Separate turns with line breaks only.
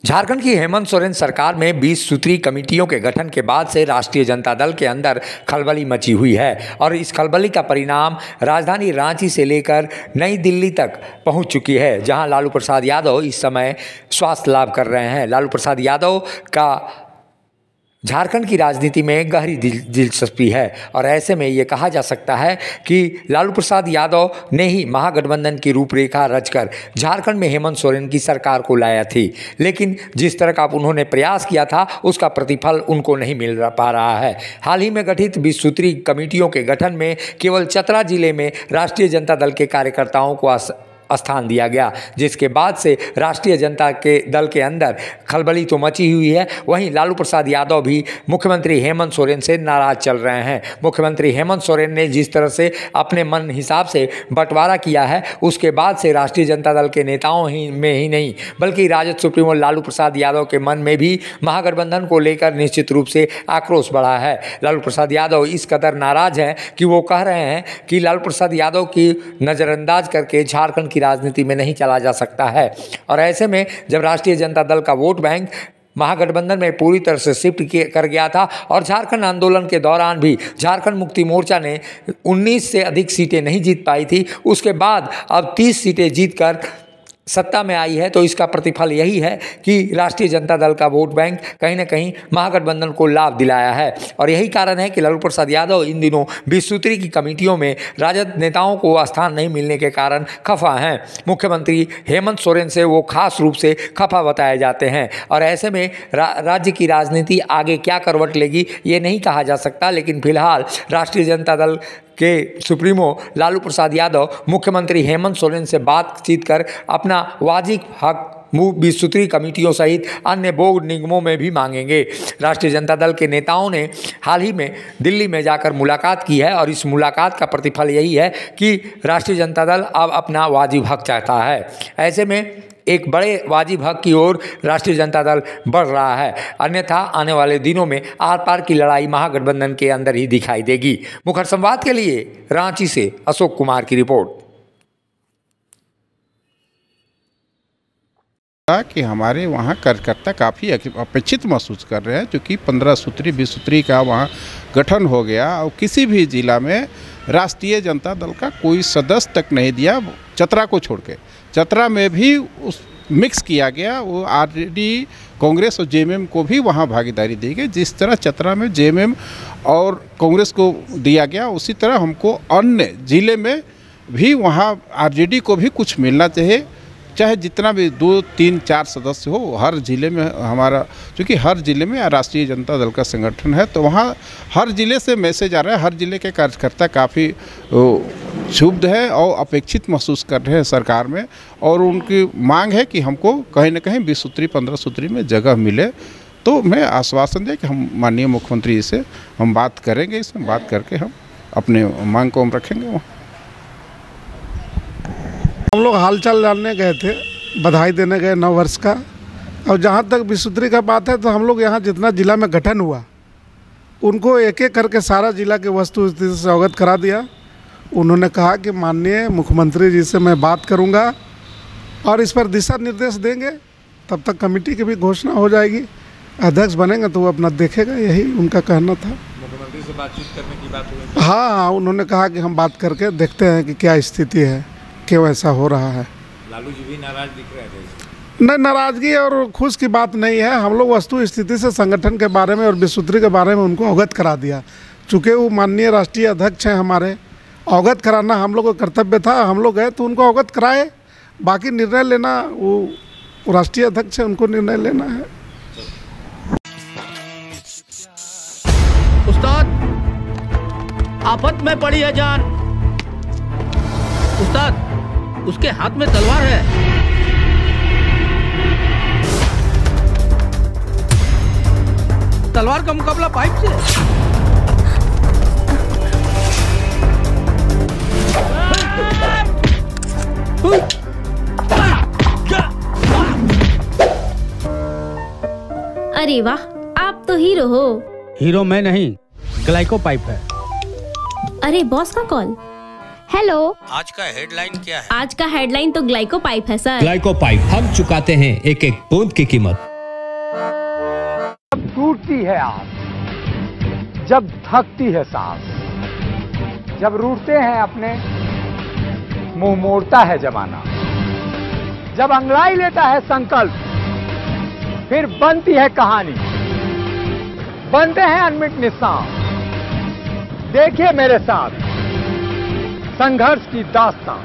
झारखंड की हेमंत सोरेन सरकार में 20 सूत्री कमेटियों के गठन के बाद से राष्ट्रीय जनता दल के अंदर खलबली मची हुई है और इस खलबली का परिणाम राजधानी रांची से लेकर नई दिल्ली तक पहुंच चुकी है, जहां लालू प्रसाद यादव इस समय स्वास्थ्य लाभ कर रहे हैं। लालू प्रसाद यादव का झारखंड की राजनीति में गहरी दिलचस्पी है और ऐसे में ये कहा जा सकता है कि लालू प्रसाद यादव ने ही महागठबंधन की रूपरेखा रचकर झारखंड में हेमंत सोरेन की सरकार को लाया थी, लेकिन जिस तरह का उन्होंने प्रयास किया था उसका प्रतिफल उनको नहीं मिल पा रहा है। हाल ही में गठित 20 सूत्री कमेटियों के गठन में केवल चतरा जिले में राष्ट्रीय जनता दल के कार्यकर्ताओं को स्थान दिया गया, जिसके बाद से राष्ट्रीय जनता के दल के अंदर खलबली तो मची हुई है। वहीं लालू प्रसाद यादव भी मुख्यमंत्री हेमंत सोरेन से नाराज चल रहे हैं। मुख्यमंत्री हेमंत सोरेन ने जिस तरह से अपने मन हिसाब से बंटवारा किया है, उसके बाद से राष्ट्रीय जनता दल के नेताओं में ही नहीं बल्कि राजद सुप्रीमो लालू प्रसाद यादव के मन में भी महागठबंधन को लेकर निश्चित रूप से आक्रोश बढ़ा है। लालू प्रसाद यादव इस कदर नाराज हैं कि वो कह रहे हैं कि लालू प्रसाद यादव की नज़रअंदाज करके झारखंड की राजनीति में नहीं चला जा सकता है। और ऐसे में जब राष्ट्रीय जनता दल का वोट बैंक महागठबंधन में पूरी तरह से शिफ्ट कर गया था और झारखंड आंदोलन के दौरान भी झारखंड मुक्ति मोर्चा ने 19 से अधिक सीटें नहीं जीत पाई थी, उसके बाद अब 30 सीटें जीतकर सत्ता में आई है, तो इसका प्रतिफल यही है कि राष्ट्रीय जनता दल का वोट बैंक कहीं ना कहीं महागठबंधन को लाभ दिलाया है। और यही कारण है कि लालू प्रसाद यादव इन दिनों 20 सूत्री की कमेटियों में राजद नेताओं को स्थान नहीं मिलने के कारण खफा हैं। मुख्यमंत्री हेमंत सोरेन से वो खास रूप से खफा बताए जाते हैं और ऐसे में राज्य की राजनीति आगे क्या करवट लेगी ये नहीं कहा जा सकता, लेकिन फिलहाल राष्ट्रीय जनता दल के सुप्रीमो लालू प्रसाद यादव मुख्यमंत्री हेमंत सोरेन से बातचीत कर अपना वाजिब हक 20 सूत्री कमेटियों सहित अन्य बोर्ड निगमों में भी मांगेंगे। राष्ट्रीय जनता दल के नेताओं ने हाल ही में दिल्ली में जाकर मुलाकात की है और इस मुलाकात का प्रतिफल यही है कि राष्ट्रीय जनता दल अब अपना वाजिब हक चाहता है। ऐसे में एक बड़े वाजिब हक की ओर राष्ट्रीय जनता दल बढ़ रहा है, अन्यथा आने वाले दिनों में आर पार की लड़ाई महागठबंधन के अंदर ही दिखाई देगी। मुखर संवाद के लिए रांची से अशोक कुमार की रिपोर्ट।
कि हमारे वहाँ कार्यकर्ता काफ़ी अपेक्षित महसूस कर रहे हैं, क्योंकि 15 सूत्री 20 सूत्री का वहाँ गठन हो गया और किसी भी जिला में राष्ट्रीय जनता दल का कोई सदस्य तक नहीं दिया, चतरा को छोड़ के। चतरा में भी उस मिक्स किया गया, वो आरजेडी कांग्रेस और जेएमएम को भी वहाँ भागीदारी दी गई। जिस तरह चतरा में जेएमएम और कांग्रेस को दिया गया, उसी तरह हमको अन्य ज़िले में भी वहाँ आरजेडी को भी कुछ मिलना चाहिए, चाहे जितना भी 2, 3, 4 सदस्य हो हर ज़िले में हमारा, क्योंकि हर ज़िले में राष्ट्रीय जनता दल का संगठन है, तो वहाँ हर ज़िले से मैसेज आ रहा है। हर ज़िले के कार्यकर्ता काफ़ी क्षुब्ध है और अपेक्षित महसूस कर रहे हैं सरकार में, और उनकी मांग है कि हमको कहीं ना कहीं 20 सूत्री 15 सूत्री में जगह मिले। तो मैं आश्वासन दें कि हम माननीय मुख्यमंत्री से हम बात करेंगे, इसमें बात करके हम अपने मांग को हम रखेंगे। वहाँ
हम लोग हालचाल जानने गए थे, बधाई देने गए 9 वर्ष का। और जहाँ तक 20 सूत्री का बात है, तो हम लोग यहाँ जितना जिला में गठन हुआ उनको एक एक करके सारा जिला के वस्तु स्थिति से अवगत करा दिया। उन्होंने कहा कि माननीय मुख्यमंत्री जी से मैं बात करूँगा और इस पर दिशा निर्देश देंगे, तब तक कमेटी की भी घोषणा हो जाएगी। अध्यक्ष बनेंगे तो वो अपना देखेगा, यही उनका कहना था।
मुख्यमंत्री से बातचीत करने की बात हुई?
हाँ, उन्होंने कहा कि हम बात करके देखते हैं कि क्या स्थिति है, क्यों ऐसा हो रहा है।
लालू जी भी नाराज दिख रहे थे?
नहीं, नाराजगी और खुश की बात नहीं है। हम लोग वस्तु स्थिति से संगठन के बारे में और 20 सूत्री के बारे में उनको अवगत करा दिया। चूँकि वो माननीय राष्ट्रीय अध्यक्ष हैं हमारे, अवगत कराना हम लोग का कर्तव्य था। हम लोग गए तो उनको अवगत कराए, बाकी निर्णय लेना वो राष्ट्रीय अध्यक्ष है, उनको निर्णय लेना है।
उस्ताद, आफत में पड़ी है जान। उस्ताद, उसके हाथ में तलवार है। तलवार का मुकाबला पाइप से।
अरे वाह, आप तो हीरो हो।
हीरो मैं नहीं, ग्लाइको पाइप है।
अरे बॉस का कॉल।
हेलो,
आज का हेडलाइन क्या है?
आज का हेडलाइन तो ग्लाइको पाइप है सर।
ग्लाइको पाइप हम चुकाते हैं एक एक बूंद की कीमत।
टूटती है आस, जब थकती है सांस, जब रूठते हैं अपने मुंह मोड़ता है जमाना, जब अंगड़ाई लेता है संकल्प फिर बनती है कहानी, बनते हैं अनमिट निशान। देखिए मेरे साथ संघर्ष की दास्तां।